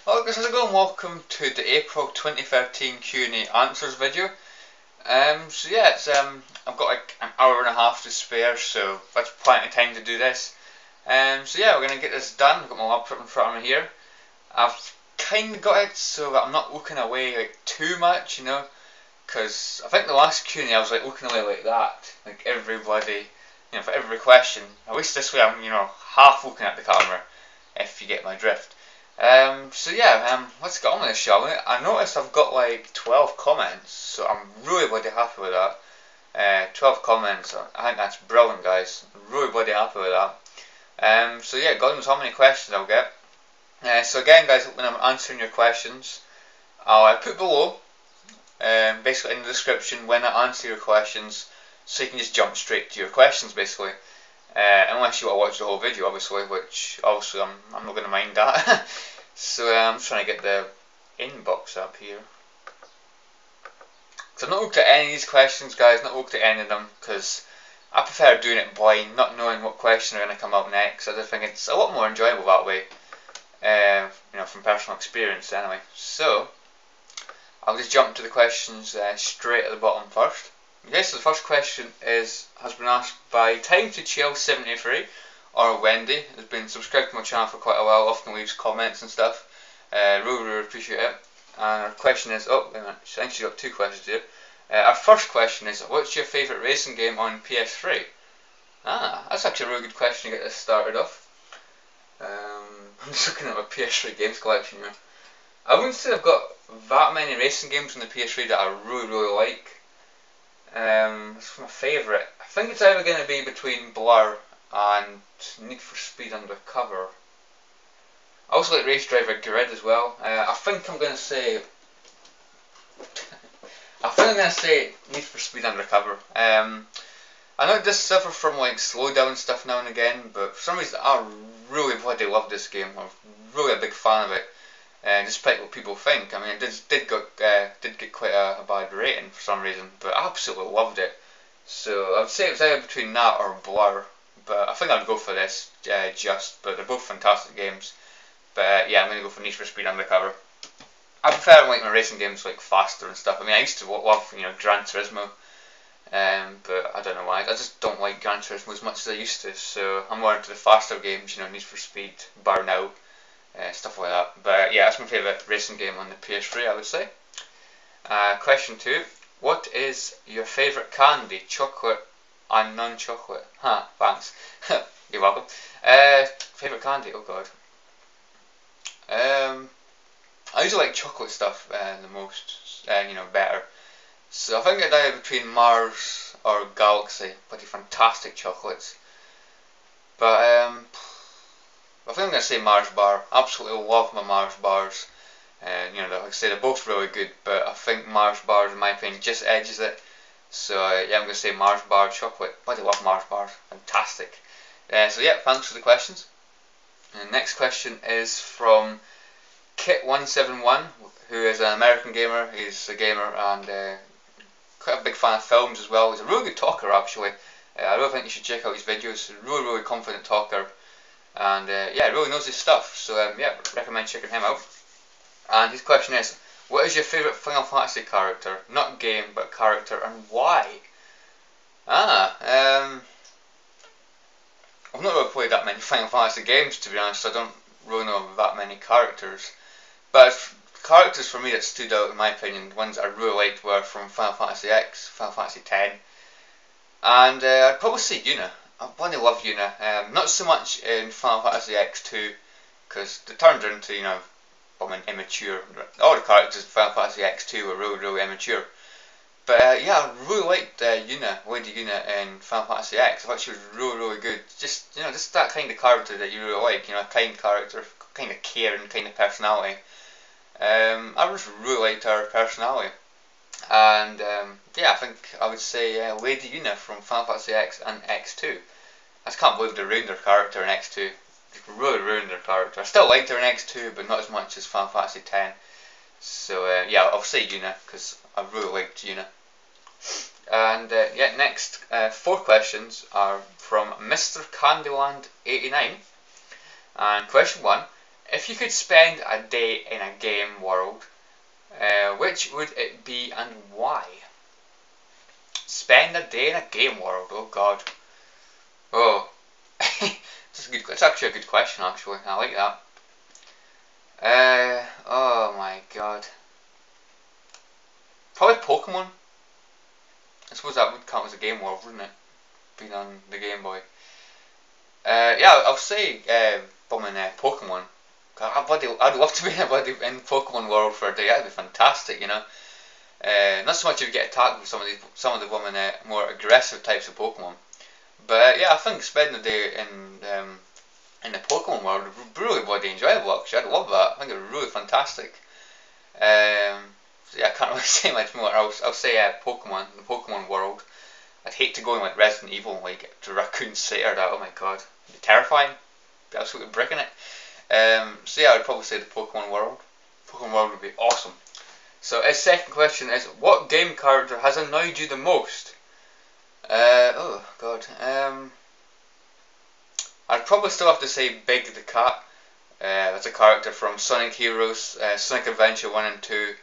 Hello guys, how's it going? Welcome to the April 2013 Q&A answers video. So yeah, I've got like an hour and a half to spare, so that's plenty of time to do this. So yeah, we're gonna get this done. I've got my laptop in front of me here. I've kind of got it so that I'm not looking away like too much, you know, because I think the last Q&A I was like looking away like that, like everybody, you know, for every question. At least this way I'm, you know, half looking at the camera, if you get my drift. So yeah, let's get on with this, shall we? I noticed I've got like 12 comments, so I'm really bloody happy with that. 12 comments, I think that's brilliant, guys. Really bloody happy with that. So yeah, God knows how many questions I'll get. So again, guys, when I'm answering your questions, I'll put below, basically in the description, when I answer your questions, so you can just jump straight to your questions, basically. Unless you want to watch the whole video, obviously, which obviously I'm not going to mind that. So I'm just trying to get the inbox up here. So I've not looked at any of these questions, guys, not looked at any of them, because I prefer doing it blind, not knowing what questions are going to come up next. I just think it's a lot more enjoyable that way, you know, from personal experience anyway. So I'll just jump to the questions straight at the bottom first. Okay, so the first question has been asked by Time2Chill73, or Wendy, has been subscribed to my channel for quite a while, often leaves comments and stuff. Really appreciate it. And our question is, oh wait a minute, I think she's got two questions here. Our first question is, what's your favourite racing game on PS3? That's actually a really good question to get this started off. I'm just looking at my PS3 games collection here. I wouldn't say I've got that many racing games on the PS3 that I really like. It's my favourite. I think it's either going to be between Blur and Need for Speed Undercover. I also like Race Driver Grid as well. I think I'm going to say Need for Speed Undercover. I know it does suffer from like slowdown stuff now and again, but for some reason I really bloody love this game. I'm really a big fan of it. Despite what people think, I mean, it did get quite a bad rating for some reason, but I absolutely loved it. So I would say it was either between that or Blur, but I think I'd go for this, but they're both fantastic games. But yeah, I'm going to go for Need for Speed Undercover. I prefer like my racing games like faster and stuff. I mean, I used to love, you know, Gran Turismo, but I don't know why. I just don't like Gran Turismo as much as I used to, so I'm more into the faster games, you know, Need for Speed, Burnout. Stuff like that. But yeah, that's my favourite racing game on the PS3, I would say. Question 2. What is your favourite candy? Chocolate and non-chocolate? Thanks. You're welcome. Favourite candy? Oh god. I usually like chocolate stuff the most, you know, better. So I think I'd either between Mars or Galaxy. Pretty fantastic chocolates. But I think I'm going to say Mars bar. Absolutely love my Mars bars. You know, like I say, they're both really good, but I think Mars bars, in my opinion, just edges it. So yeah, I'm going to say Mars bar chocolate. Bloody love Mars bars. Fantastic. So yeah, thanks for the questions. And the next question is from Kit171, who is an American gamer. He's a gamer and quite a big fan of films as well. He's a really good talker, actually. I really think you should check out his videos. He's a really confident talker. And yeah, really knows his stuff, so yeah, recommend checking him out. And his question is, what is your favourite Final Fantasy character? Not game, but character, and why? I've not really played that many Final Fantasy games, to be honest, so I don't really know that many characters. But characters for me that stood out, in my opinion, the ones I really liked were from Final Fantasy X, Final Fantasy X, and I'd probably say Yuna. I bloody love Yuna. Not so much in Final Fantasy X2, because they turned her into, you know, immature. All the characters in Final Fantasy X2 were really immature. But yeah, I really liked Yuna, Lady Yuna in Final Fantasy X. I thought she was really good. Just, you know, just that kind of character that you really like. You know, a kind character, kind of caring, kind of personality. I just really liked her personality. And yeah, I think I would say Lady Yuna from Final Fantasy X and X2. I just can't believe they ruined her character in X2. They really ruined her character. I still liked her in X2, but not as much as Final Fantasy X. So yeah, I'll say Yuna, because I really liked Yuna. And yeah, next 4 questions are from Mr. Candyland89. And question 1, if you could spend a day in a game world, which would it be and why? Spend a day in a game world. Oh God. Oh, it's actually a good question. Actually, I like that. Oh my God. Probably Pokemon. I suppose that would count as a game world, wouldn't it? Being on the Game Boy. Yeah, I'll say bumming Pokemon. I'd love to be in Pokemon world for a day. That'd be fantastic, you know. Not so much if you get attacked with some of the women more aggressive types of Pokemon, but yeah, I think spending the day in the Pokemon world would be really bloody enjoyable. Actually, I'd love that. I think it'd be really fantastic. So yeah, I can't really say much more. I'll say Pokemon, the Pokemon world. I'd hate to go in like Resident Evil and like to Raccoon City or that. Oh my God, it'd be terrifying. It'd be absolutely bricking it. So yeah, I'd probably say the Pokemon world. Pokemon world would be awesome. So his second question is, what game character has annoyed you the most? Oh God. I'd probably still have to say Big the Cat. That's a character from Sonic Heroes, Sonic Adventure 1 and 2.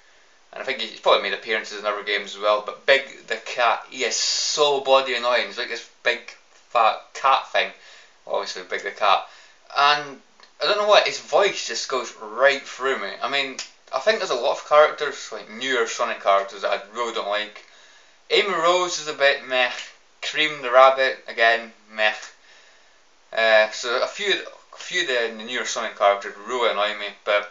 And I think he's probably made appearances in other games as well. But Big the Cat, he is so bloody annoying. He's like this big fat cat thing. Obviously Big the Cat. And I don't know what, his voice just goes right through me. I mean, I think there's a lot of characters, like newer Sonic characters, that I really don't like. Amy Rose is a bit meh. Cream the Rabbit, again, meh. So a few of the newer Sonic characters really annoy me, but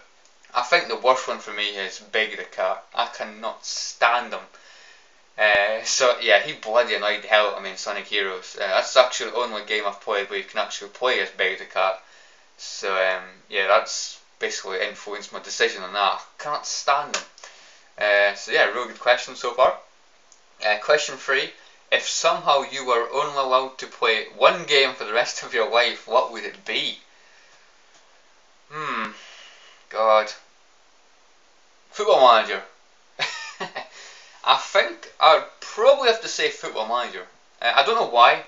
I think the worst one for me is Big the Cat. I cannot stand him. So yeah, he bloody annoyed the hell out of me in Sonic Heroes. That's actually the only game I've played where you can actually play as Big the Cat. So yeah, that's basically influenced my decision on that. I cannot stand him. So yeah, really good question so far. Question 3. If somehow you were only allowed to play one game for the rest of your life, what would it be? God. Football Manager. I think I'd probably have to say Football Manager. I don't know why.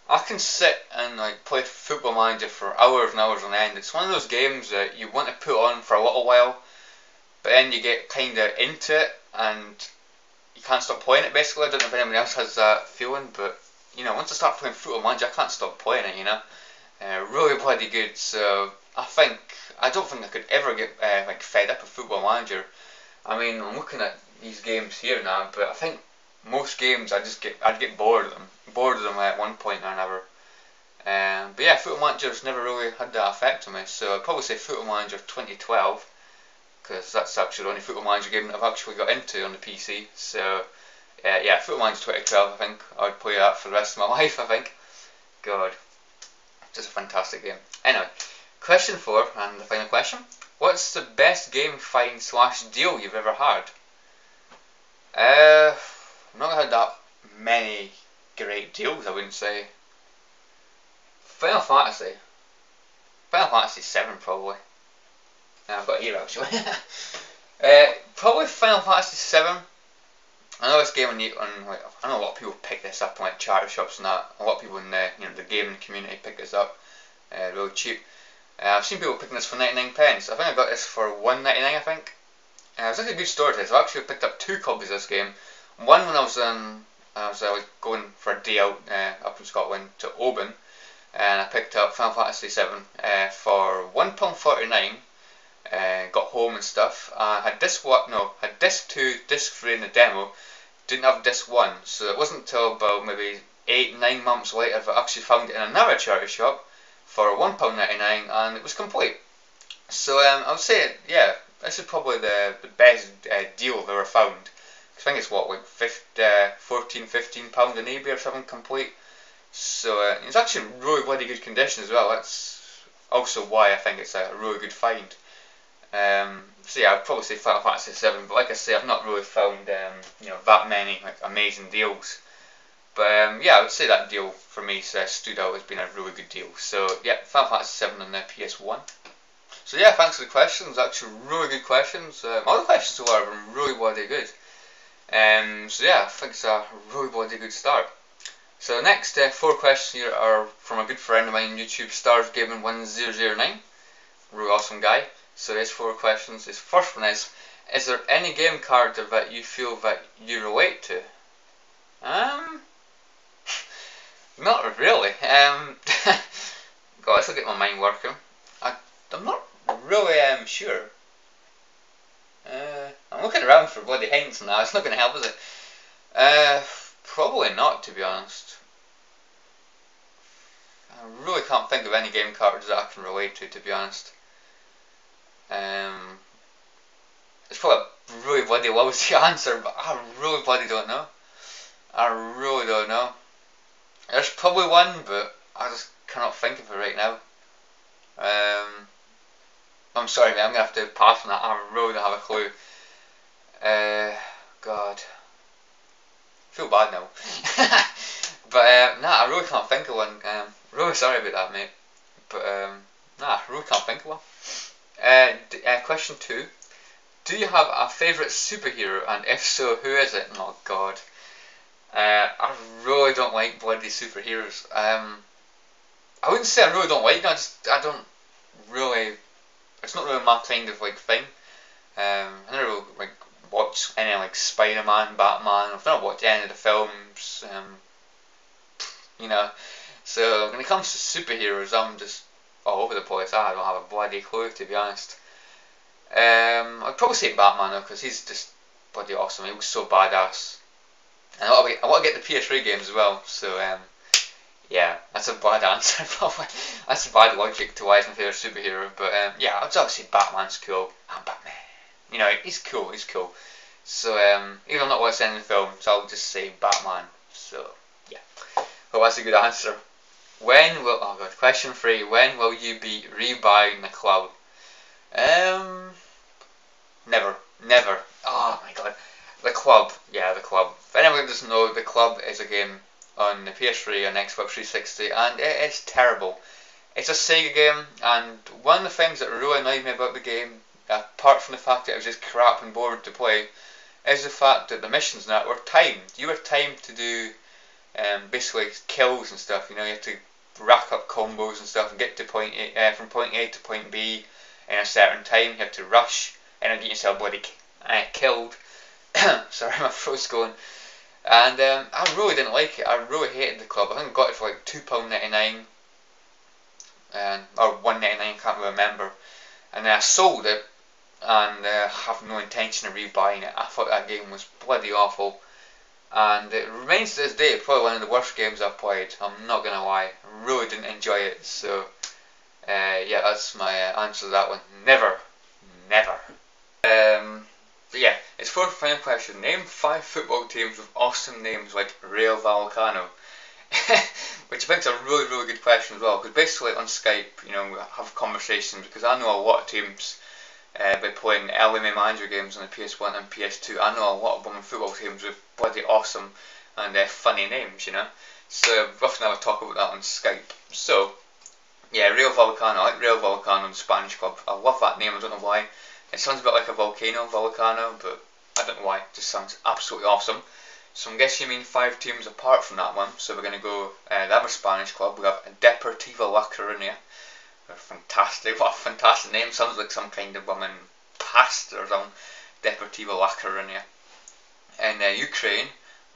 I can sit and like play Football Manager for hours and hours on end. It's one of those games that you want to put on for a little while, but then you get kind of into it and you can't stop playing it. Basically, I don't know if anyone else has that feeling, but you know, once I start playing Football Manager, I can't stop playing it. You know, really bloody good. So I don't think I could ever get like fed up with Football Manager. I mean, I'm looking at these games here now, but I think most games I'd get bored of them at one point or another. But yeah, Football Manager's never really had that effect on me, so I'd probably say Football Manager 2012, because that's actually the only Football Manager game that I've actually got into on the PC. So yeah, Football Manager 2012, I think I'd play that for the rest of my life. I think. God, just a fantastic game. Anyway, question 4 and the final question: what's the best game find / deal you've ever had? I've not had that many great deals, I wouldn't say. Final Fantasy 7 probably. I've got it here actually. Probably Final Fantasy 7. I know this game I know a lot of people pick this up on like charity shops and that. A lot of people in the the gaming community pick this up really cheap. I've seen people picking this for 99 pence. I think I got this for $1.99 I think. It's like a good story to this. I've actually picked up 2 copies of this game. One when I was like going for a day out up in Scotland to Oban, and I picked up Final Fantasy 7 for £1.49. Got home and stuff. Had disc 2, disc 3 in the demo. Didn't have disc 1, so it wasn't until about maybe 8-9 months later that I actually found it in another charity shop for £1.99, and it was complete. So I would say, yeah, this is probably the best deal I've ever found. I think it's what, like £14-15 on eBay or something complete. So it's actually in really bloody good condition as well. That's also why I think it's a really good find. So yeah, I'd probably say Final Fantasy 7, but like I say, I've not really found that many like amazing deals. But yeah, I would say that deal for me stood out as being a really good deal. So yeah, Final Fantasy 7 on the PS1. So yeah, thanks for the questions. Actually, really good questions. All the questions so far have been really bloody good. So yeah, I think it's a really bloody good start. So the next 4 questions here are from a good friend of mine on YouTube, StarsGaming1009. really awesome guy. So there's 4 questions. His first one is there any game character that you feel that you relate to? Not really. God, let's get my mind working. I'm not really sure. I'm looking around for bloody hints now. It's not going to help, is it? Probably not, to be honest. I really can't think of any game characters that I can relate to be honest. It's probably a really bloody lousy answer, but I really bloody don't know. I really don't know. There's probably one, but I just cannot think of it right now. I'm sorry, mate, I'm going to have to pass on that. I really don't have a clue. God. I feel bad now. But, nah, I really can't think of one. Really sorry about that, mate. But, nah, I really can't think of one. Question 2. Do you have a favourite superhero, and if so, who is it? Oh, God. I really don't like bloody superheroes. I wouldn't say I really don't like them, I don't really, it's not really my kind of like thing. I never really like watch any like Spider-Man, Batman, I've never watched any of the films, you know. So when it comes to superheroes, I'm just all over the place. I don't have a bloody clue, to be honest. I'd probably say Batman though, because he's just bloody awesome. He looks so badass. And I want to get the PS3 games as well, so yeah, that's a bad answer probably. That's a bad logic to why he's my favourite superhero, but yeah, I'd say Batman's cool. I'm Batman. You know, he's cool, So even I'm not watching any of the films, I'll just say Batman. So yeah, well that's a good answer. Question 3, when will you be rebuying the club? Never. Oh my god. The Club, yeah, The Club. If anyone doesn't know, The Club is a game on the PS3 and Xbox 360, and it is terrible. It's a Sega game, and one of the things that really annoyed me about the game, apart from the fact that it was just crap and boring to play, is the fact that the missions now were timed. You were timed to do basically kills and stuff. You know, you had to rack up combos and stuff and get to from point A to point B in a certain time. You had to rush and get yourself bloody killed. Sorry, my throat's going. And I really didn't like it. I really hated The Club. I think I got it for like £2.99 or £1.99, I can't really remember. And then I sold it, and have no intention of rebuying it. I thought that game was bloody awful, and it remains to this day probably one of the worst games I've played. I'm not gonna lie, I really didn't enjoy it. So yeah, that's my answer to that one. Never. But yeah, it's for the final question. Name 5 football teams with awesome names like Rayo Vallecano. Which I think is a really good question as well, because basically on Skype, you know, we have conversations, because I know a lot of teams by playing LMA Manager games on the PS1 and PS2. I know a lot of women football teams with bloody awesome and funny names, you know. So we'll often have a talk about that on Skype. So yeah, Rayo Vallecano. I like Rayo Vallecano, the Spanish club. I love that name. I don't know why. It sounds a bit like a volcano, Vallecano, but I don't know why. It just sounds absolutely awesome. So I'm guessing you mean 5 teams apart from that one. So we're going to go, the other Spanish club. We have Deportivo La Coruña. They're fantastic. What a fantastic name. Sounds like some kind of woman pasta or something. Deportivo La Coruña. In Ukraine,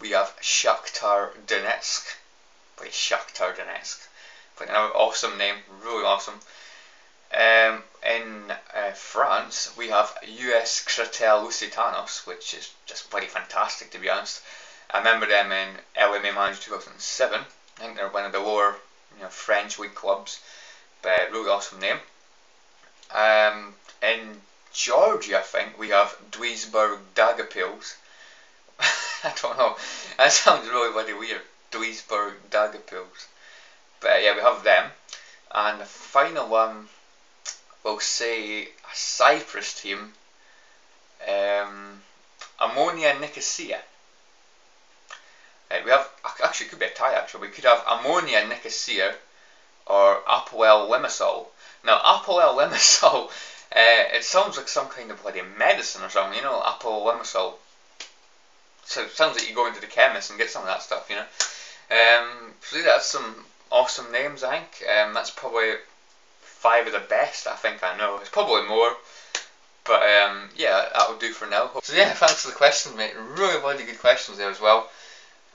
we have Shakhtar Donetsk. Wait, Shakhtar Donetsk. But another awesome name. Really awesome. In France, we have US Créteil Lusitanos, which is just bloody fantastic, to be honest. I remember them in LMA Manager 2007. I think they're one of the lower, French league clubs, but really awesome name. In Georgia, I think we have Duisburg Daugavpils. I don't know. That sounds really bloody weird. Duisburg Daugavpils. But yeah, we have them. And the final one, we'll say a Cyprus team, Ammonia Nicosia. We have, actually it could be a tie actually, we could have Ammonia Nicosia or Apoel Limassol. Now Apoel Limassol, it sounds like some kind of bloody medicine or something, Apoel Limassol. So it sounds like you go into the chemist and get some of that stuff, So that's some awesome names, I think. That's probably 5 of the best I think I know. It's probably more, but yeah, that'll do for now. So yeah, thanks for the questions, mate. Really bloody good questions there as well.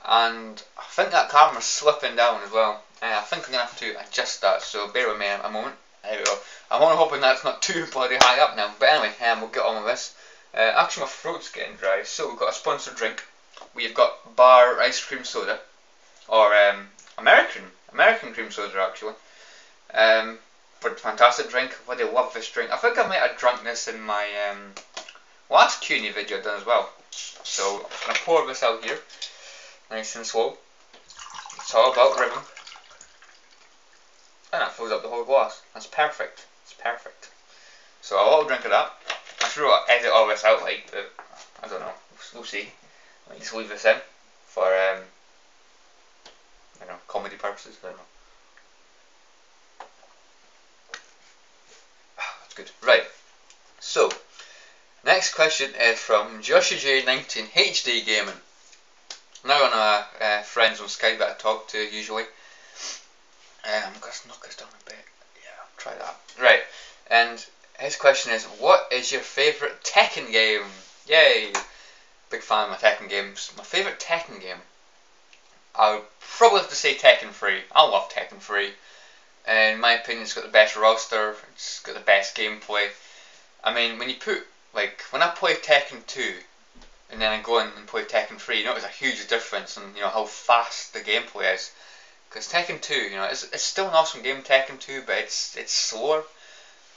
And I think that camera's slipping down as well. I think I'm going to have to adjust that, so bear with me a moment. There we go. I'm only hoping that's not too bloody high up now. But anyway, we'll get on with this. Actually, my throat's getting dry, so we've got a sponsored drink. We've got bar ice cream soda, or American cream soda actually. But fantastic drink. I really love this drink. I think I might have drunk this in my last Q&A video I've done as well. So I'm just going to pour this out here, nice and slow. It's all about rhythm. And that fills up the whole glass. That's perfect. It's perfect. So I'll drink of that. I'm sure I'll edit all this out, like, but I don't know. We'll see. I might just leave this in for, I don't know, comedy purposes. I don't know. That's good. Right. So, next question is from Joshua J19 HD Gaming. Now on friends on Skype that I talk to usually. I'm going to knock this down a bit. Yeah, I'll try that. Right, and his question is, what is your favourite Tekken game? Yay! Big fan of my Tekken games. My favourite Tekken game? I would probably have to say Tekken 3. I love Tekken 3. In my opinion, it's got the best roster. It's got the best gameplay. I mean, when you put, like, when I play Tekken 2, and then I go in and play Tekken 3, you notice a huge difference in, you know, how fast the gameplay is. Because Tekken 2, you know, it's still an awesome game, Tekken 2, but it's slower.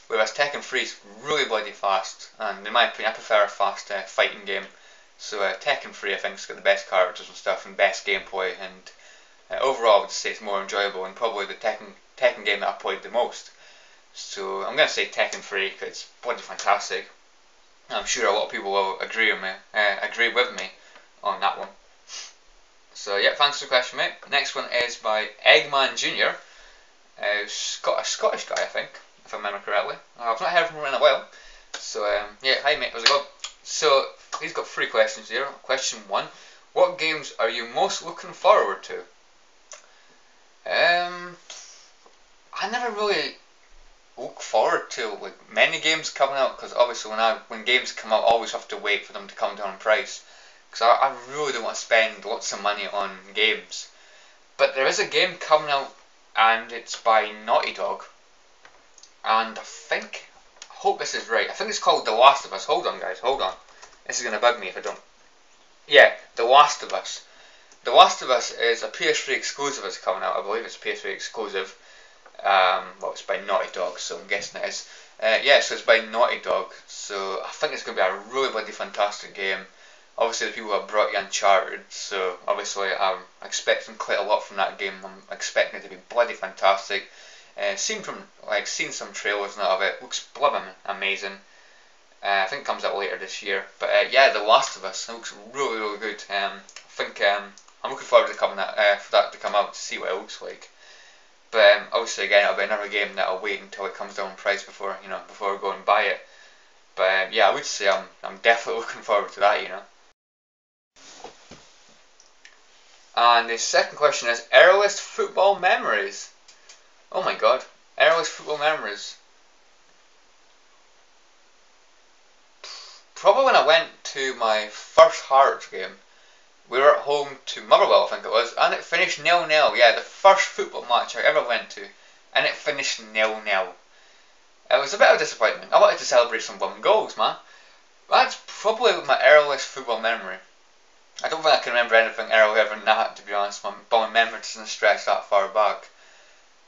Whereas Tekken 3 is really bloody fast, and in my opinion, I prefer a fast fighting game. So Tekken 3, I think, has got the best characters and stuff, and best gameplay, and overall, I would say it's more enjoyable, and probably the Tekken game that I played the most. So I'm going to say Tekken 3, because it's bloody fantastic. I'm sure a lot of people will agree with me on that one. So yeah, thanks for the question, mate. Next one is by EggmanJunior. A Scottish guy, I think, if I remember correctly. I've not heard from him in a while. So yeah, hi mate, how's it going? So he's got 3 questions here. Question 1: what games are you most looking forward to? I never really look forward to like many games coming out, because obviously when games come out, I always have to wait for them to come down in price. Because I really don't want to spend lots of money on games. But there is a game coming out, and it's by Naughty Dog. And I hope this is right. I think it's called The Last of Us. Hold on, guys, hold on. This is going to bug me if I don't. Yeah, The Last of Us. The Last of Us is a PS3 exclusive that's coming out. I believe it's a PS3 exclusive. Well, it's by Naughty Dog, so I'm guessing it is. Yeah, so it's by Naughty Dog. So I think it's going to be a really bloody fantastic game. Obviously, the people have brought you Uncharted, so obviously I'm expecting quite a lot from that game. I'm expecting it to be bloody fantastic. Seen some trailers and all of it, looks blooming amazing. I think it comes out later this year. But yeah, The Last of Us looks really, really good. I think I'm looking forward to for that to come out to see what it looks like. But obviously, again, it'll be another game that I'll wait until it comes down in price before I go and buy it. But yeah, I would say I'm definitely looking forward to that, you know. And the second question is earliest football memories. Oh my god, earliest football memories. Probably when I went to my first Hearts game. We were at home to Motherwell, I think it was, and it finished 0-0. Yeah, the first football match I ever went to, and it finished 0-0. It was a bit of a disappointment. I wanted to celebrate some blooming goals, man. That's probably my earliest football memory. I don't think I can remember anything earlier than that, to be honest. My memory doesn't stretch that far back.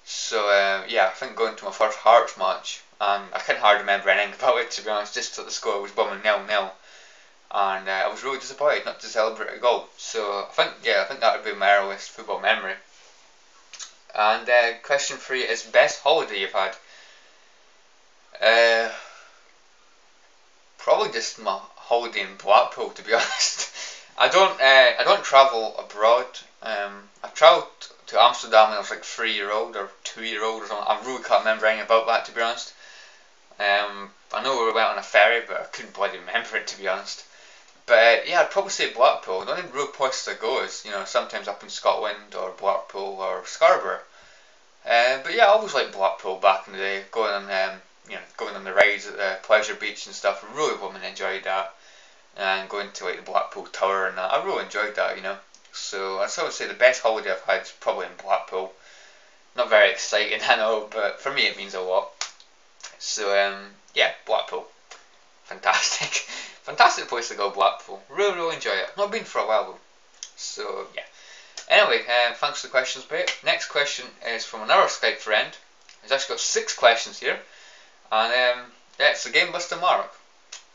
So yeah, I think going to my first Hearts match, and I can't hardly remember anything about it, to be honest, just that the score was bombing 0-0. And I was really disappointed not to celebrate a goal. So I think that would be my earliest football memory. And question 3 is best holiday you've had. Probably just my holiday in Blackpool, to be honest. I don't travel abroad. I've travelled to Amsterdam when I was like 3-year-old or 2-year-old or something. I really can't remember anything about that, to be honest. I know we went on a ferry, but I couldn't bloody remember it, to be honest. But yeah, I'd probably say Blackpool. The only real places I go is, sometimes up in Scotland or Blackpool or Scarborough. But yeah, I always liked Blackpool back in the day, going on going on the rides at the Pleasure Beach and stuff. I really women enjoyed that, and going to like the Blackpool Tower and that. I really enjoyed that, you know. So I'd sort of say the best holiday I've had is probably in Blackpool. Not very exciting, I know, but for me it means a lot. So yeah, Blackpool, fantastic, fantastic place to go. Blackpool, really enjoy it. Not been for a while though. So yeah. Anyway, thanks for the questions, mate. Next question is from another Skype friend. He's actually got 6 questions here, and yeah, it's TheGamebusterMarc.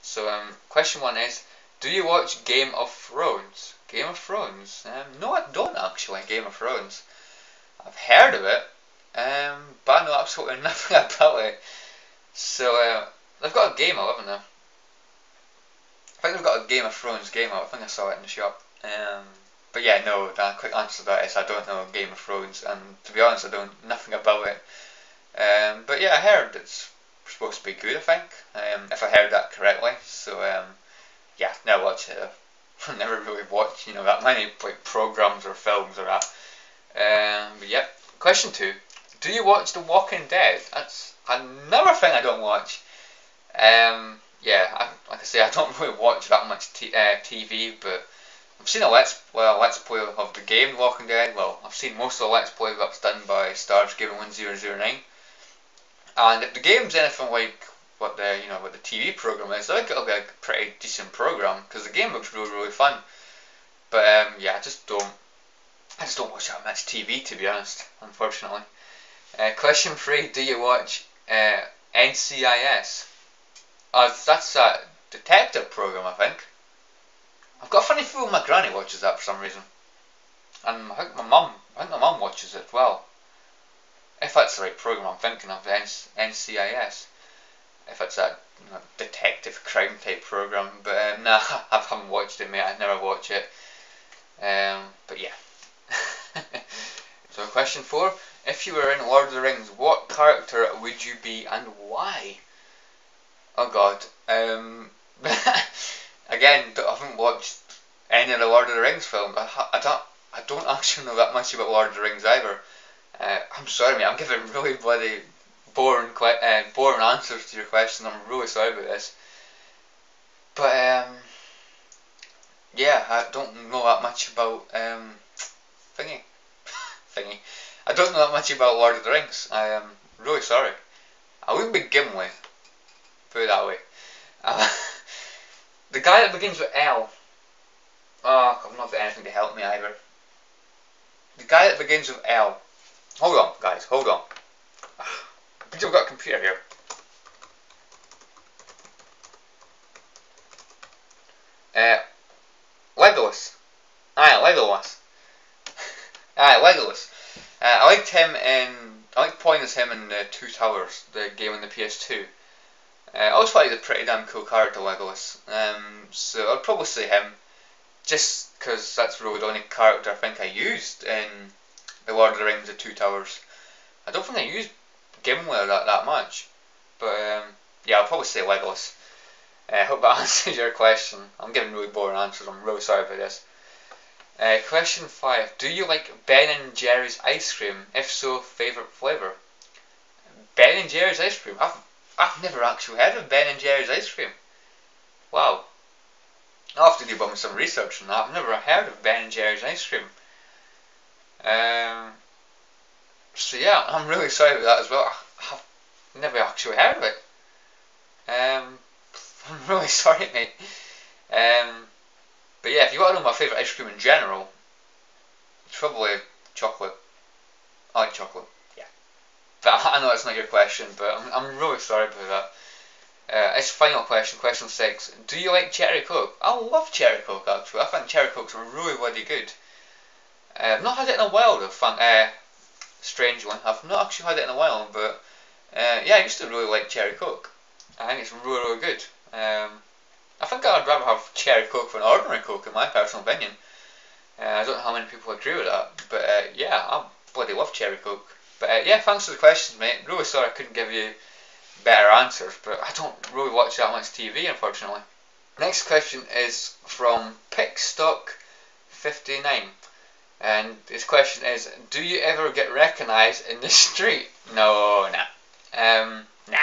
So question 1 is, do you watch Game of Thrones? Game of Thrones? No, I don't actually. Game of Thrones. I've heard of it, but I know absolutely nothing about it. So they've got a game out, haven't they? I think they've got a Game of Thrones game out. I think I saw it in the shop. But yeah, no, the quick answer to that is I don't know Game of Thrones, and to be honest, I don't nothing about it. But yeah, I heard it's supposed to be good, I think, if I heard that correctly. So yeah, never watched it. I never really watched, that many like programs or films or that. But yeah, question 2: do you watch The Walking Dead? That's another thing I don't watch. Yeah, like I say, I don't really watch that much TV, but I've seen a let's play of the game Walking Dead. Well, I've seen most of the let's play that's done by Stars Gaming 1009. And if the game's anything like what the TV program is, I think it'll be a pretty decent program because the game looks really fun. But yeah, I just don't watch that much TV, to be honest, unfortunately. Question 3: do you watch NCIS? That's a detective program, I think. I've got a funny feeling my granny watches that for some reason, and I think my mum watches it as well. If that's the right program I'm thinking of, the NCIS. If it's a detective crime type program, but nah, I haven't watched it, mate. I never watch it. But yeah. So question 4: if you were in Lord of the Rings, what character would you be and why? Oh God. Again, I haven't watched any of the Lord of the Rings films. I don't actually know that much about Lord of the Rings either. I'm sorry, mate. I'm giving really bloody boring answers to your question. I'm really sorry about this. But yeah, I don't know that much about thingy. I don't know that much about Lord of the Rings. I am really sorry. I wouldn't be Gimli. Put it that way. The guy that begins with L. Oh, I've not got anything to help me either. The guy that begins with L. Hold on, guys, hold on. I've got a computer here. Legolas. Aye, Legolas. Aye, Legolas. I liked him I liked playing as him in the Two Towers, the game on the PS2. I always thought he was a pretty damn cool character, Legolas. So I'd probably say him, just because that's really the only character I think I used in the Lord of the Rings, the Two Towers. I don't think I used Gimli that much, but yeah, I'll probably say Legolas. I hope that answers your question. I'm giving really boring answers. I'm really sorry about this. Question 5: do you like Ben and Jerry's ice cream? If so, favourite flavour? Ben and Jerry's ice cream? I've never actually heard of Ben and Jerry's ice cream. Wow. I'll have to do some research on that. I've never heard of Ben and Jerry's ice cream. So yeah, I'm really sorry about that as well. I've never actually heard of it. I'm really sorry, mate. But yeah, if you want to know my favourite ice cream in general, it's probably chocolate. I like chocolate, yeah. But I know that's not your question, but I'm really sorry about that. It's final question, question 6. Do you like cherry coke? I love cherry coke actually. I think cherry cokes are really good. I've not had it in a while though, strangely. I've not actually had it in a while, but yeah, I used to really like cherry coke. I think it's really good. I think I'd rather have cherry coke than ordinary coke in my personal opinion. I don't know how many people agree with that, but yeah, I bloody love cherry coke. But yeah, thanks for the questions, mate. Really sorry I couldn't give you better answers, but I don't really watch that much TV, unfortunately. Next question is from Pickstock59. And his question is, do you ever get recognised in the street? No, nah. Nah.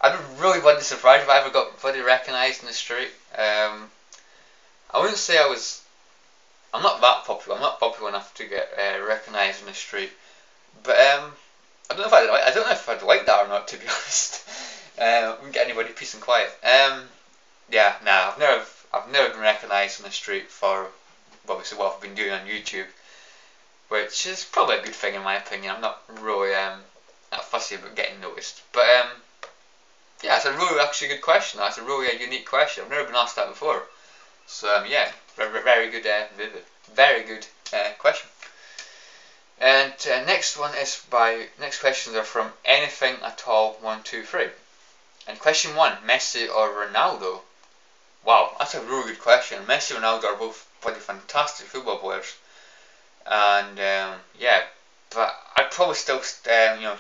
I'd be really bloody surprised if I ever got bloody recognised in the street. I wouldn't say I'm not that popular. I'm not popular enough to get recognised in the street. But I don't know if I'd like that or not, to be honest. Wouldn't get anybody peace and quiet. Yeah, nah. I've never been recognised in the street for obviously what I've been doing on YouTube, which is probably a good thing in my opinion. I'm not really that fussy about getting noticed. But yeah, it's a really actually good question. That's a really unique question. I've never been asked that before. So yeah, very good, very good question. And next questions are from Anything At All 123. And question 1, Messi or Ronaldo? Wow, that's a really good question. Messi and Ronaldo are both pretty fantastic football players, and yeah, but I'd probably still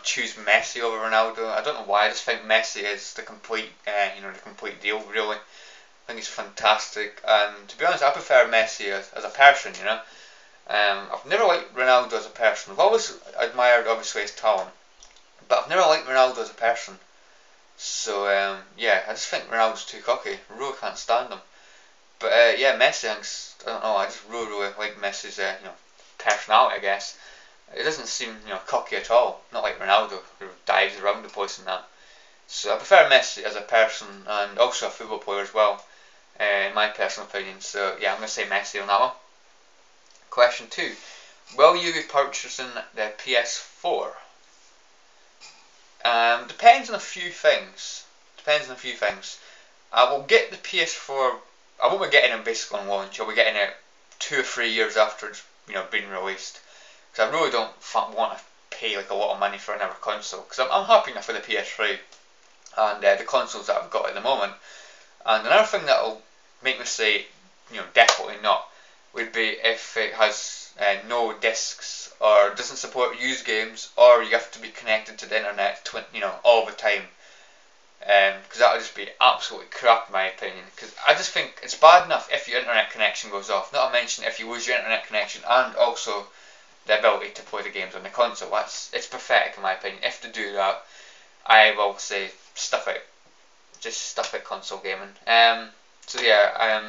choose Messi over Ronaldo. I don't know why. I just think Messi is the complete the complete deal. Really, I think he's fantastic, and to be honest, I prefer Messi as a person. I've never liked Ronaldo as a person. I've always admired obviously his talent, but I've never liked Ronaldo as a person. So yeah, I just think Ronaldo's too cocky. I really can't stand him. But yeah, Messi, I don't know. I just really like Messi's personality. I guess it doesn't seem cocky at all. Not like Ronaldo, who dives around the place and that. So I prefer Messi as a person and also a football player as well, in my personal opinion. So yeah, I'm gonna say Messi on that one. Question 2: will you be purchasing the PS4? Depends on a few things. I will get the PS4. I won't be getting it basically on launch. I'll be getting it 2 or 3 years after it's been released. Because I really don't want to pay like a lot of money for another console. Because I'm happy enough with the PS3 and the consoles that I've got at the moment. And another thing that'll make me say definitely not would be if it has no discs or doesn't support used games, or you have to be connected to the internet all the time, because that would just be absolutely crap in my opinion. Because I just think it's bad enough if your internet connection goes off, not to mention if you lose your internet connection and also the ability to play the games on the console. It's pathetic in my opinion. If to do that, I will say stuff it, just stuff it console gaming. So yeah,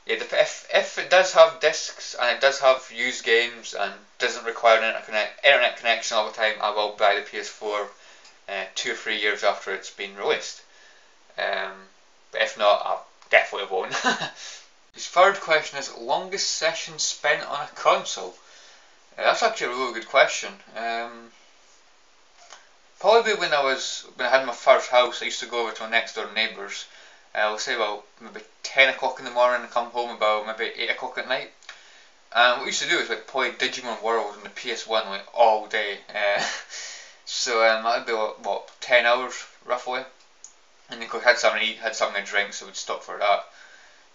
if it does have discs and it does have used games and doesn't require an internet connection all the time, I will buy the PS4 2 or 3 years after it's been released. But if not, I definitely won't. His third question is longest session spent on a console. That's actually a really good question. Probably when I had my first house, I used to go over to my next door neighbours. I'll say about maybe 10 o'clock in the morning and come home about maybe 8 o'clock at night. And what we used to do is like play Digimon World on the PS1 like all day. So that'd be what 10 hours roughly. And then we had something to eat, had something to drink, so we'd stop for that.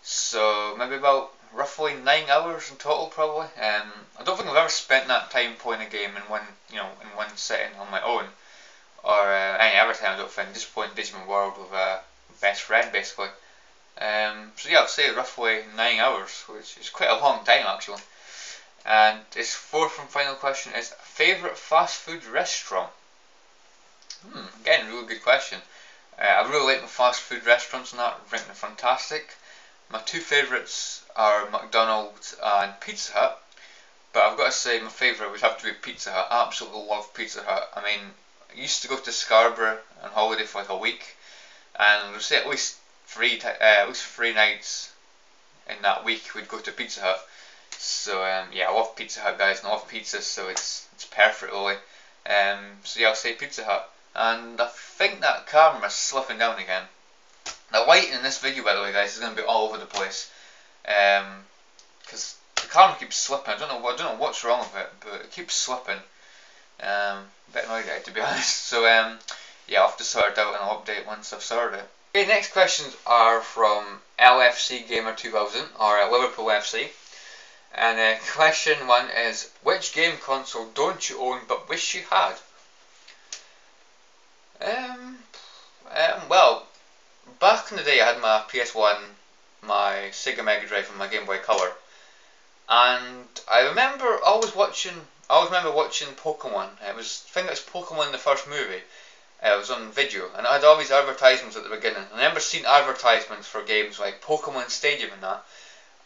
So maybe about roughly 9 hours in total probably. I don't think I've ever spent that time playing a game in one sitting on my own, or any other time. I don't think, just playing Digimon World with a best friend basically. So yeah, I'll say roughly 9 hours, which is quite a long time actually. And his fourth and final question is favourite fast food restaurant. Again, a really good question. I really like my fast food restaurants and that. I think they're fantastic. My two favourites are McDonald's and Pizza Hut. But I've got to say my favourite would have to be Pizza Hut. I absolutely love Pizza Hut. I mean, I used to go to Scarborough on holiday for like a week, and we'd say at least three nights in that week we'd go to Pizza Hut. So yeah, I love Pizza Hut, guys, and I love pizzas, so it's perfect really. So yeah, I'll say Pizza Hut. And I think that camera's slipping down again. The lighting in this video, by the way, guys, is going to be all over the place, because the camera keeps slipping. I don't know what's wrong with it, but it keeps slipping. A bit annoyed at it, to be honest. So yeah, I'll have to sort it out, and I'll update once I've sorted it. Okay, next questions are from LFC Gamer 2000, or Liverpool FC. And question 1 is, which game console don't you own but wish you had? Well, back in the day I had my PS1, my Sega Mega Drive and my Game Boy Color. And I always remember watching Pokemon. I think it was Pokemon the first movie. It was on video, and I had all these advertisements at the beginning. I remember seeing advertisements for games like Pokemon Stadium and that.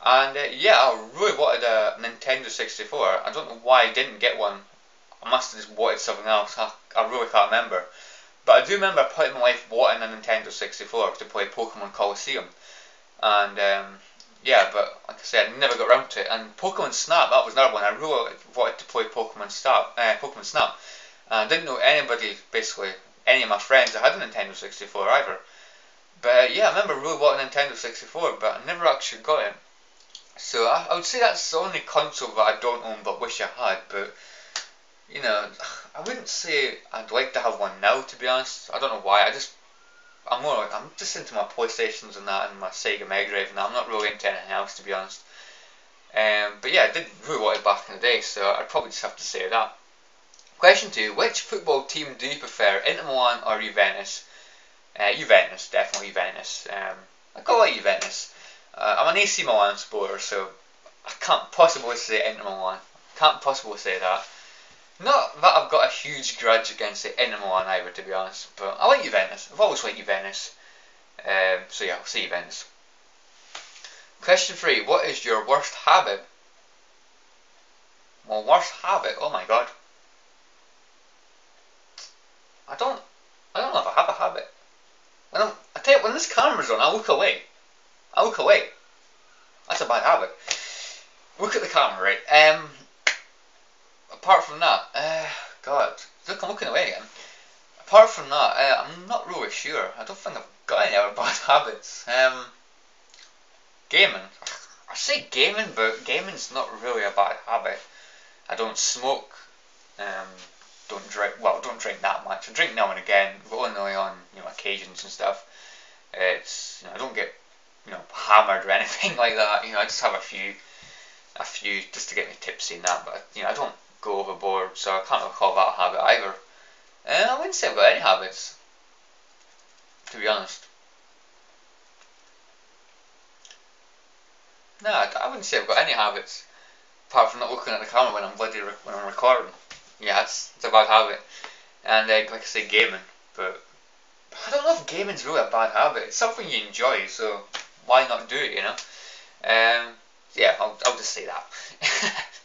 And yeah, I really wanted a Nintendo 64. I don't know why I didn't get one. I must have just wanted something else. I really can't remember. But I do remember part of my life wanting a Nintendo 64 to play Pokemon Coliseum. And yeah, but like I said, I never got around to it. And Pokemon Snap, that was another one. I really wanted to play Pokemon Snap. And I didn't know anybody, basically, any of my friends that had a Nintendo 64 either. But yeah, I remember really wanting a Nintendo 64, but I never actually got it. So I would say that's the only console that I don't own but wish I had. But you know, I wouldn't say I'd like to have one now, to be honest. I don't know why. I'm just into my PlayStations and that, and my Sega Mega Drive and that. I'm not really into anything else, to be honest. But yeah, I did really want it back in the day, so I'd probably just have to say that. Question 2. Which football team do you prefer, Inter Milan or Juventus? Juventus, definitely Juventus. I quite like Juventus. I'm an AC Milan supporter, so I can't possibly say Inter Milan. Can't possibly say that. Not that I've got a huge grudge against the Inter Milan either, to be honest, but I like Juventus. I've always liked Juventus. So yeah, I'll say Juventus. Question 3. What is your worst habit? Well, worst habit? Oh my god. I don't know if I have a habit. I tell you, when this camera's on, I look away. That's a bad habit. Look at the camera, right? Apart from that, God, look, I'm looking away again. Apart from that, I'm not really sure. I don't think I've got any other bad habits. Gaming. I say gaming, but gaming's not really a bad habit. I don't smoke. Don't drink. Well, don't drink that much. I drink now and again, but only on occasions and stuff. It's I don't get hammered or anything like that. I just have a few just to get me tipsy and that. But I don't go overboard, so I can't really call that a habit either. I wouldn't say I've got any habits, to be honest. No, I wouldn't say I've got any habits, apart from not looking at the camera when I'm recording. Yeah, it's a bad habit. And like I say, gaming, but I don't know if gaming's really a bad habit. It's something you enjoy, so why not do it, Yeah, I'll just say that.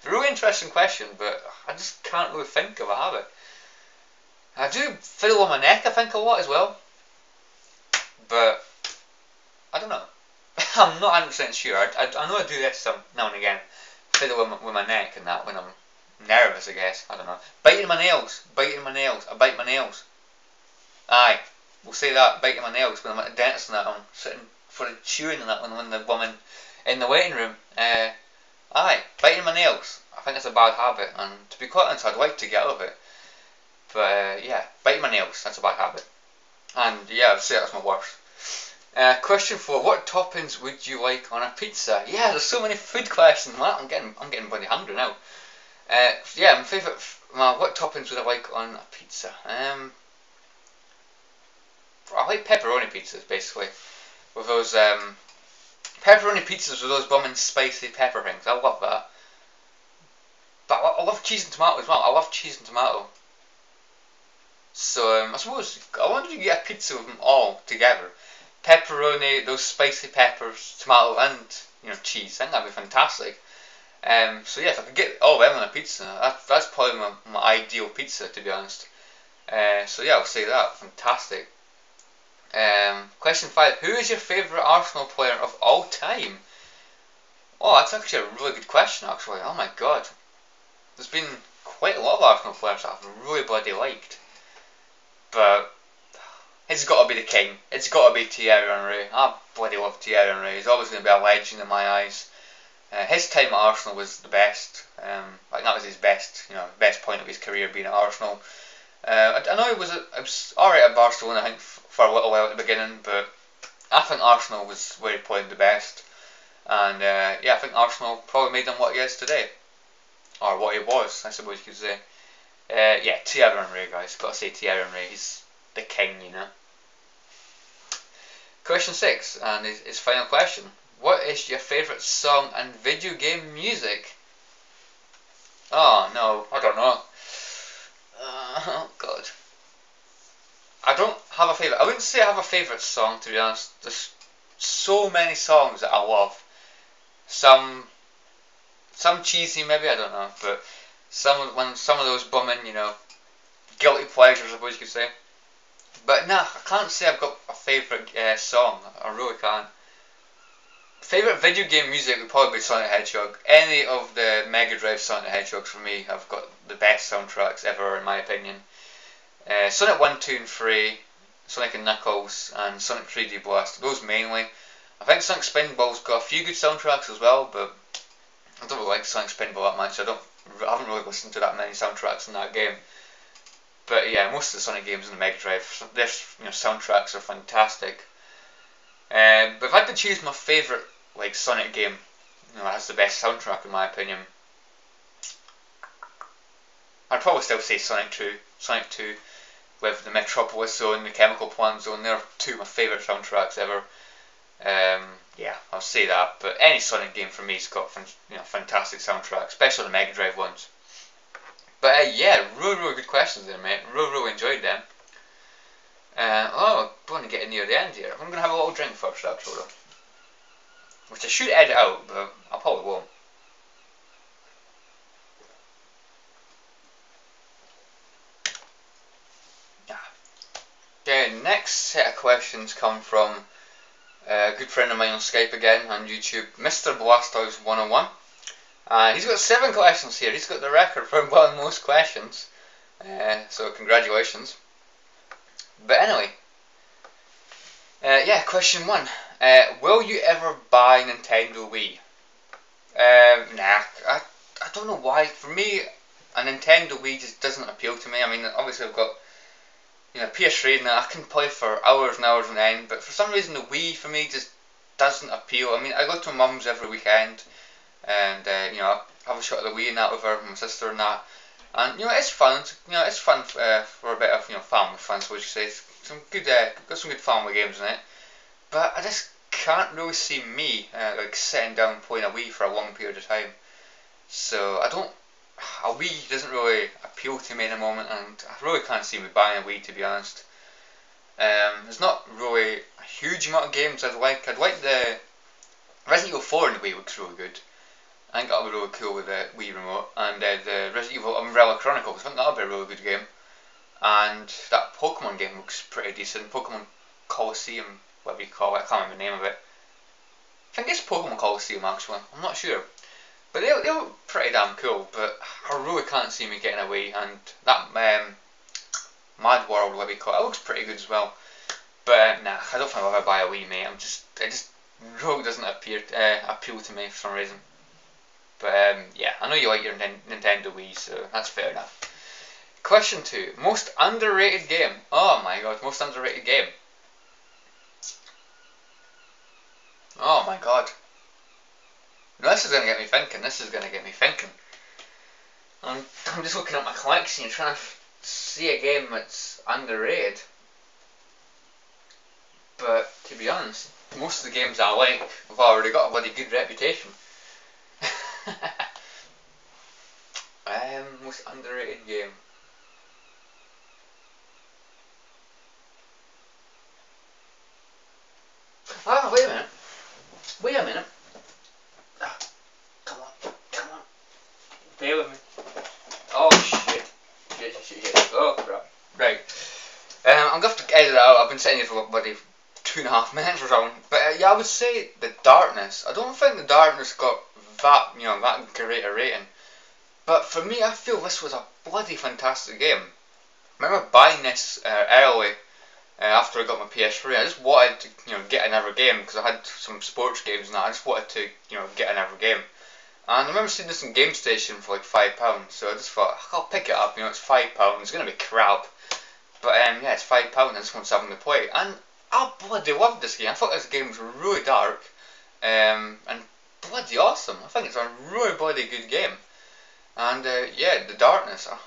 A really interesting question, but I just can't really think of a habit. I do fiddle on my neck, I think, a lot as well. But I don't know. I'm not 100% sure. I know I do this now and again. Fiddle with my neck and that when I'm nervous, I guess. I don't know. Biting my nails. I bite my nails. Aye, we'll say that. Biting my nails when I'm at the dentist and that. I'm sitting for the chewing and that when the woman in the waiting room. Aye, biting my nails. I think that's a bad habit, and to be quite honest, I'd like to get out of it. But yeah, biting my nails, that's a bad habit. And yeah, I'd say that's my worst. Question 4. What toppings would you like on a pizza? Yeah, there's so many food questions. I'm getting bloody hungry now. Yeah, my favourite. What toppings would I like on a pizza? I like pepperoni pizzas, basically, with those pepperoni pizzas with those bumming spicy pepper things. I love that. But I love cheese and tomato as well. I love cheese and tomato. So I suppose I wanted to get a pizza with them all together. Pepperoni, those spicy peppers, tomato, and cheese. I think that'd be fantastic. So yeah, if I could get all of them on a pizza, that's probably my ideal pizza, to be honest. So yeah, I'll say that. Fantastic. Question 5. Who is your favourite Arsenal player of all time? Oh, that's actually a really good question, actually. Oh my god. There's been quite a lot of Arsenal players that I've really bloody liked. But it's got to be the king. It's got to be Thierry Henry. I bloody love Thierry Henry. He's always going to be a legend in my eyes. His time at Arsenal was the best. Like that was his best, best point of his career being at Arsenal. I know he was alright at Barcelona, I think, for a little while at the beginning, but I think Arsenal was where he played the best. And yeah, I think Arsenal probably made him what he is today. Or what he was, I suppose you could say. Yeah, Thierry Henry, guys. Gotta say Thierry Henry. He's the king, Question 6, and his final question. What is your favourite song and video game music? Oh no, I don't know. Oh god. I don't have a favourite. I wouldn't say I have a favourite song, to be honest. There's so many songs that I love. Some cheesy maybe, I don't know, but some of those bumming, guilty pleasures, I suppose you could say. But nah, I can't say I've got a favourite song. I really can't. Favourite video game music would probably be Sonic the Hedgehog. Any of the Mega Drive Sonic the Hedgehogs for me have got the best soundtracks ever, in my opinion. Sonic 1, 2 and 3, Sonic and Knuckles, and Sonic 3D Blast. Those mainly. I think Sonic Spinball's got a few good soundtracks as well, but I don't really like Sonic Spinball that much. I haven't really listened to that many soundtracks in that game. But yeah, most of the Sonic games in the Mega Drive, their soundtracks are fantastic. But if I had to choose my favourite Sonic game, that has the best soundtrack in my opinion, I'd probably still say Sonic 2. Sonic 2 with the Metropolis Zone, the Chemical Plant Zone. They're two of my favourite soundtracks ever. Yeah, I'll say that. But any Sonic game for me's got fantastic soundtracks, especially the Mega Drive ones. But yeah, really good questions there, mate. Really enjoyed them. I'm going to get near the end here. I'm going to have a little drink first, actually, which I should edit out, but I probably won't. Okay, next set of questions come from a good friend of mine on Skype again, on YouTube, Mr. Blastoise 101. And he's got 7 questions here. He's got the record for one of the most questions. So congratulations. But anyway, yeah, question 1. Will you ever buy Nintendo Wii? Nah, I don't know why. For me, a Nintendo Wii just doesn't appeal to me. I mean, obviously I've got PS3 and I can play for hours and hours on end, but for some reason the Wii for me just doesn't appeal. I mean, I go to my mum's every weekend, and I have a shot of the Wii and that with her, and my sister and that, and it's fun. It's fun for a bit of family fun, so you say. Some good, got some good family games in it, but I just can't really see me sitting down playing a Wii for a long period of time. So a Wii doesn't really appeal to me in the moment, and I really can't see me buying a Wii, to be honest. There's not really a huge amount of games I'd like. I'd like the Resident Evil 4 in the Wii looks really good. I think that'll be really cool with the Wii remote. And the Resident Evil Umbrella Chronicles, I think that'll be a really good game. And that Pokemon game looks pretty decent. Pokemon Colosseum, whatever you call it, I can't remember the name of it. I think it's Pokemon Colosseum actually, I'm not sure. But they look pretty damn cool, but I really can't see me getting away, and that Mad World, whatever you call it, looks pretty good as well. But nah, I don't think I'll ever buy a Wii, mate. It just really doesn't appeal to me for some reason. But yeah, I know you like your Nintendo Wii, so that's fair enough. Question 2. Most underrated game. Oh my god, most underrated game. Oh my god. No, this is going to get me thinking. I'm just looking at my collection and trying to see a game that's underrated. But, to be honest, most of the games I like have already got a bloody good reputation. Most underrated game. Ah, wait a minute. Come on. Bear with me. Oh shit. Oh crap. Right. I'm going to have to edit it out. I've been sitting here for bloody 2.5 minutes or something. But yeah, I would say The Darkness. I don't think The Darkness got that, that great a rating. But for me, I feel this was a bloody fantastic game. I remember buying this early after I got my PS3. I just wanted to, get another game because I had some sports games and that. I just wanted to, get another game. And I remember seeing this in Game Station for like £5, so I just thought, I'll pick it up, it's £5, it's going to be crap. But yeah, it's £5, I just want something to play. And I bloody loved this game. I thought this game was really dark, and bloody awesome. I think it's a really bloody good game. And yeah, The Darkness, I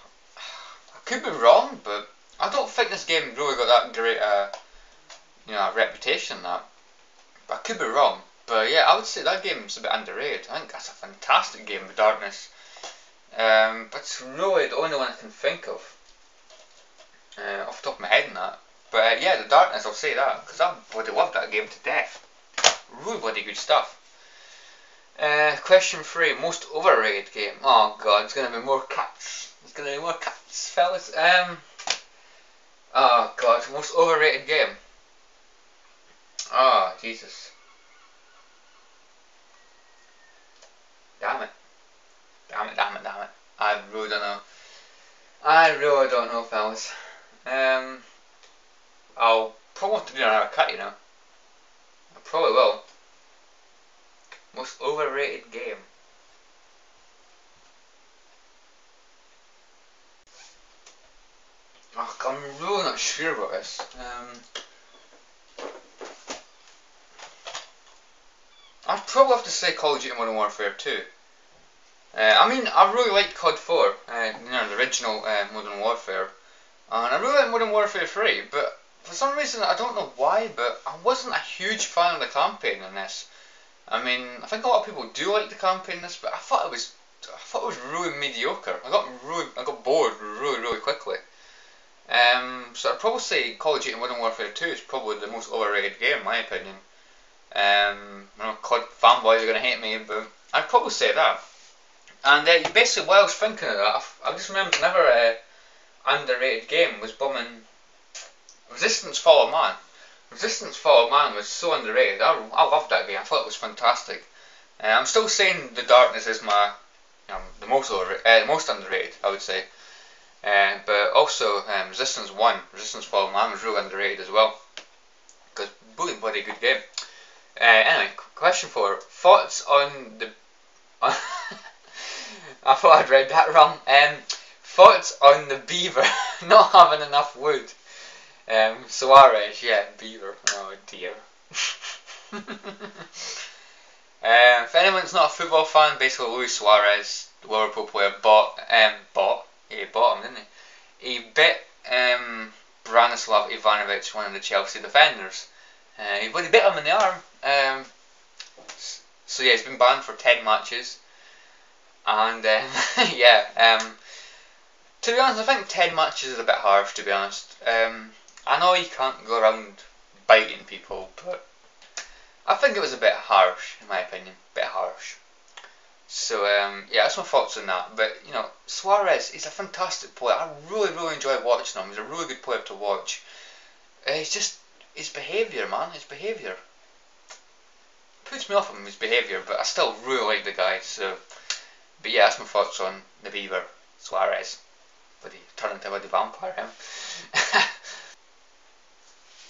could be wrong, but I don't think this game really got that great a reputation, that. But I could be wrong. But yeah, I would say that game's a bit underrated. I think that's a fantastic game, The Darkness. But it's really the only one I can think of off the top of my head in that. But yeah, The Darkness, I'll say that, because I bloody loved that game to death. Really bloody good stuff. Question 3, most overrated game. Oh god, it's gonna be more cats. It's gonna be more cats, fellas. Oh god, most overrated game. Oh, Jesus. Damn it. Damn it, damn it, damn it. I really don't know. I really don't know, fellas. I'll probably want to do another cut, you know. I probably will. Most overrated game. Oh, I'm really not sure about this. I'd probably have to say Call of Duty Modern Warfare 2. I mean, I really like COD 4, you know, the original Modern Warfare, and I really like Modern Warfare 3, but for some reason, I don't know why, but I wasn't a huge fan of the campaign in this. I mean, I think a lot of people do like the campaign in this, but I thought it was really mediocre. I got bored really quickly. So I'd probably say Call of Duty Modern Warfare 2 is probably the most overrated game in my opinion. I know COD fanboys are gonna hate me, but I'd probably say that. And basically, while I was thinking of that, I just remembered another underrated game was bumming Resistance Fall of Man. Resistance Fall of Man was so underrated. I loved that game. I thought it was fantastic. I'm still saying The Darkness is my the most underrated, I would say. But also Resistance 1, Resistance Fall of Man was really underrated as well. Because really bloody good game. Anyway, question 4. Thoughts on the... I thought I'd read that wrong. Thoughts on the beaver not having enough wood. Suarez, yeah, beaver. Oh dear. If anyone's not a football fan, basically Luis Suarez, the Liverpool player, bought him, didn't he? He bit Branislav Ivanovic, one of the Chelsea defenders. He bit him in the arm. So yeah, he's been banned for 10 matches. And yeah, to be honest, I think 10 matches is a bit harsh, to be honest. I know you can't go around biting people, but I think it was a bit harsh, in my opinion. A bit harsh. So yeah, that's my thoughts on that. But you know, Suarez is a fantastic player. I really enjoy watching him. He's a really good player to watch. It's just his behaviour, man. His behaviour puts me off him. His behaviour, but I still really like the guy. So, but yeah, that's my thoughts on the Beaver, Suarez. But he turned into a bloody vampire, him.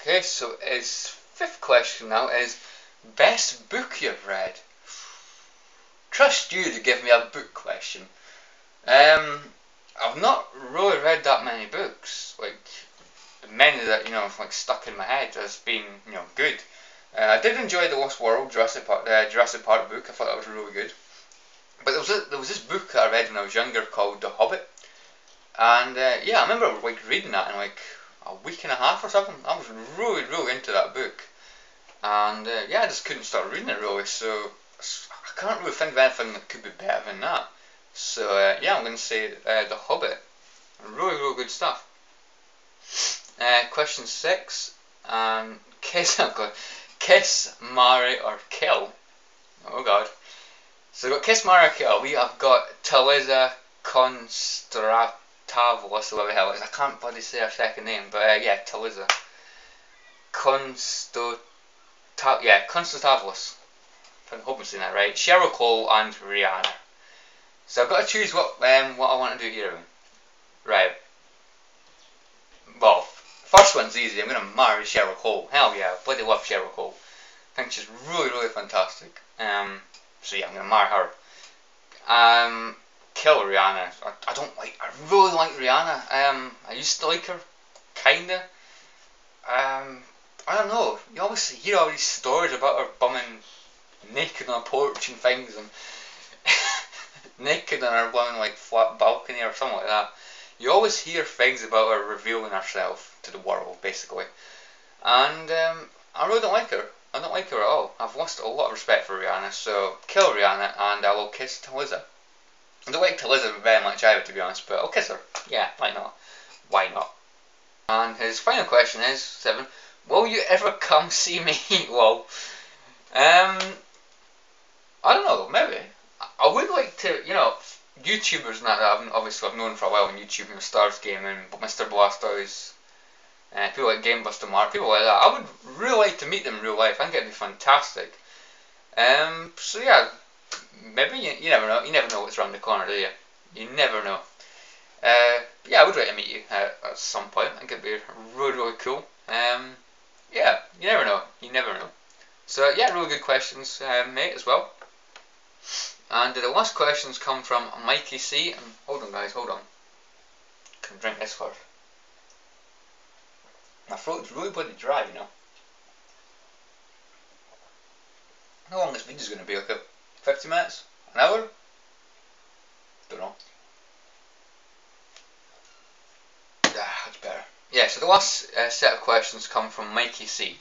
Okay, so his 5th question now is best book you've read. Trust you to give me a book question. I've not really read that many books. Like many that like stuck in my head as being good. I did enjoy the Lost World Jurassic Park book. I thought that was really good. But there was this book that I read when I was younger called The Hobbit, and yeah, I remember like reading that in like a week and a half or something. I was really into that book, and yeah, I just couldn't start reading it really. So I can't really think of anything that could be better than that. So yeah, I'm going to say The Hobbit. Really good stuff. Question 6. Kiss, marry or kill. Oh god. So we've got Kiss, marry or kill. We have got Talisa Konstantavos, whatever the hell it is. I can't bloody say her second name, but yeah, Talisa Konstantavos. I hope I'm saying that right. Cheryl Cole and Rihanna. So I've got to choose what I want to do here. Right. Well, first one's easy. I'm going to marry Cheryl Cole. Hell yeah, I bloody love Cheryl Cole. I think she's really fantastic. So yeah, I'm going to marry her. Kill Rihanna. I really like Rihanna. I used to like her, kinda. I don't know. You always hear all these stories about her bumming naked on a porch and things, and naked on her bumming like flat balcony or something like that. You always hear things about her revealing herself to the world, basically. And I really don't like her. I don't like her at all. I've lost a lot of respect for Rihanna, so kill Rihanna and I will kiss Talisa. I don't like Talisa very much either, to be honest, but I'll kiss her. Yeah, why not? Why not? And his final question is, 7, will you ever come see me? Well, I don't know, maybe. I would like to, YouTubers and that I've known for a while on YouTube, Stars Gaming, Mr. Blastoise, people like GamebusterMarc, people like that. I would really like to meet them in real life. I think it'd be fantastic. So yeah, maybe you never know. You never know what's around the corner, do you? You never know. Yeah, I would like to meet you at some point. I think it'd be really, really cool. Yeah, you never know. You never know. So yeah, really good questions, mate, as well. And the last questions come from Mikey C. And hold on, guys, hold on. Can drink this first. My throat's really bloody dry, you know. How long this video's going to be? Like 50 minutes? An hour? Don't know. That's better. Yeah, so the last set of questions come from Mikey C.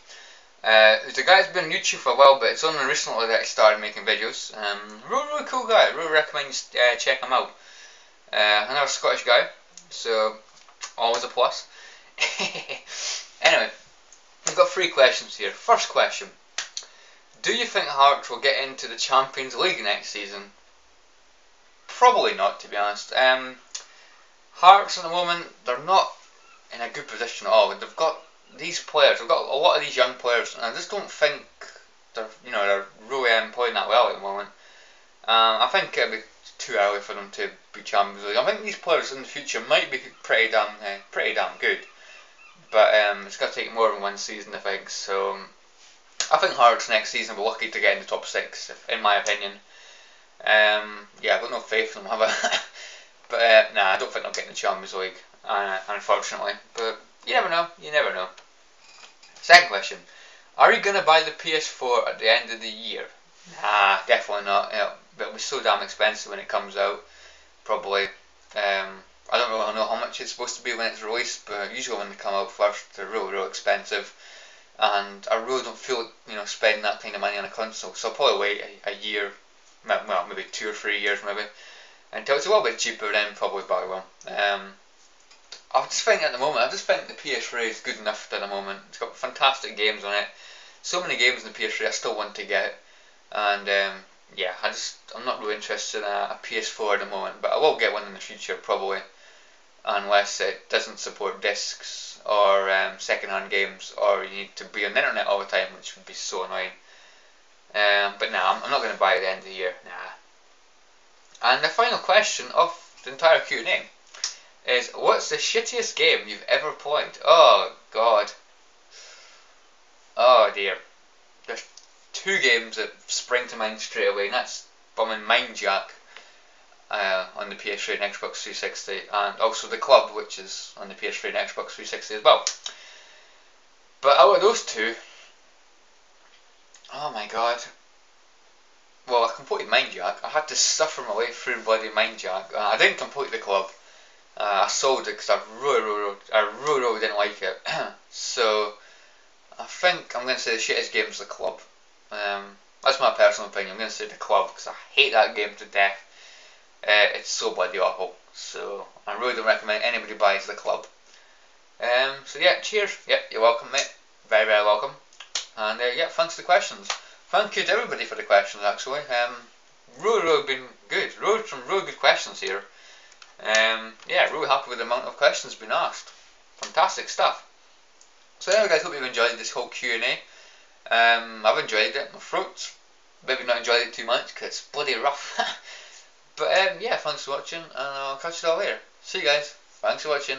There's a guy that's been on YouTube for a while, but it's only recently that he started making videos. Really cool guy. Really recommend you check him out. Another Scottish guy, so always a plus. Anyway, we've got 3 questions here. First question: do you think Hearts will get into the Champions League next season? Probably not, to be honest. Hearts at the moment, they're not in a good position at all. They've got these players, they've got a lot of these young players, and I just don't think they're really playing that well at the moment. I think it'd be too early for them to be Champions League. I think these players in the future might be pretty damn good, but it's going to take more than one season, I think. So I think Hearts next season will be lucky to get in the top 6, in my opinion. Yeah, I've got no faith in them, have I? But nah, I don't think they'll get in the Champions League, unfortunately. But you never know, you never know. Second question: are you going to buy the PS4 at the end of the year? Nah, definitely not. It'll be so damn expensive when it comes out. Probably. I don't really know how much it's supposed to be when it's released, but usually when they come out first, they're really, really expensive. And I really don't feel, spending that kind of money on a console. So I'll probably wait a year, well, maybe 2 or 3 years, maybe, until it's a little bit cheaper. Then probably buy one. I just think at the moment, the PS3 is good enough at the moment. It's got fantastic games on it. So many games in the PS3 I still want to get. And yeah, I'm not really interested in a PS4 at the moment. But I will get one in the future probably. Unless it doesn't support discs or second-hand games, or you need to be on the internet all the time, which would be so annoying. But nah, I'm not going to buy it at the end of the year. Nah. And the final question of the entire Q&A is: what's the shittiest game you've ever played? Oh god. Oh dear. There's 2 games that spring to mind straight away, and that's bumming Mindjack on the PS3 and Xbox 360, and also The Club, which is on the PS3 and Xbox 360 as well. But out of those 2, oh my god. Well, I completed Mindjack. I had to suffer my way through bloody Mindjack. I didn't complete The Club. I sold it because I really didn't like it. So I think I'm going to say the shittest game is The Club. That's my personal opinion. I'm going to say The Club because I hate that game to death. It's so bloody awful. So I really don't recommend anybody buys The Club. So yeah, cheers. Yep, you're welcome, mate. Very, very welcome. And yeah, thanks for the questions. Thank you to everybody for the questions, actually. Really been good. Some really good questions here. Yeah, really happy with the amount of questions being asked. Fantastic stuff. So anyway, guys, hope you've enjoyed this whole Q&A. I've enjoyed it. My throat's maybe not enjoyed it too much because it's bloody rough. But yeah, thanks for watching, and I'll catch you all later. See you guys. Thanks for watching.